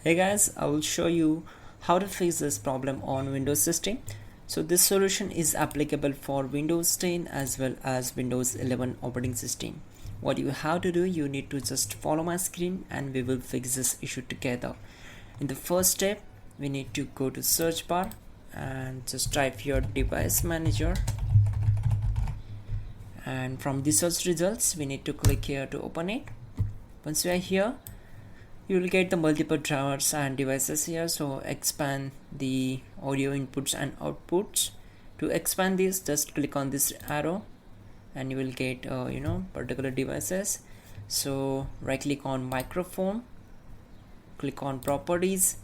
Hey guys, I will show you how to fix this problem on Windows system. So this solution is applicable for Windows 10 as well as Windows 11 operating system. What you have to do, you need to just follow my screen and we will fix this issue together. In the first step, we need to go to search bar and just type your device manager, and from the search results we need to click here to open it. Once we are here, you will get the multiple drivers and devices here. So expand the audio inputs and outputs. To expand this, just click on this arrow and you will get particular devices. So right click on microphone, click on properties,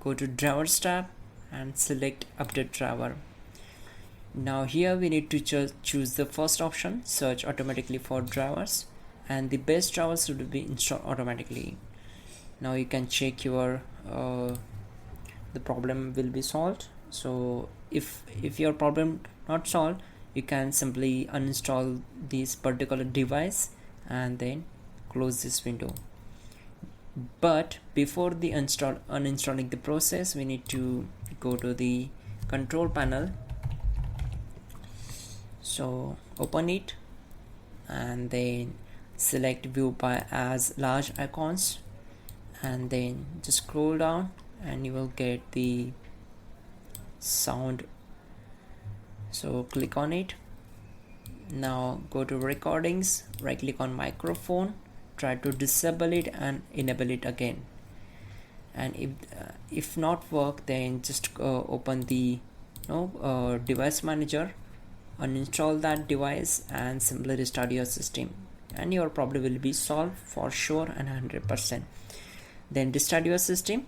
go to drivers tab and select update driver. Now here we need to choose the first option, search automatically for drivers, and the best drivers should be installed automatically. Now you can check your the problem will be solved. So if your problem not solved, you can simply uninstall this particular device and then close this window. But before the uninstalling the process, we need to go to the control panel. So open it and then select view by as large icons, and then just scroll down and you will get the sound. So click on it. Now go to recordings, right click on microphone, try to disable it and enable it again. And if not work, then just open the device manager, uninstall that device and simply restart your system, and your problem will be solved for sure and 100%. Then restart your system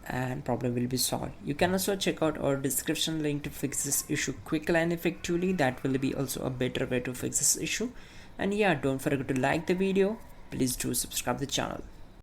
and problem will be solved. You can also check out our description link to fix this issue quickly and effectively. That will be also a better way to fix this issue. And yeah, don't forget to like the video. Please do subscribe the channel.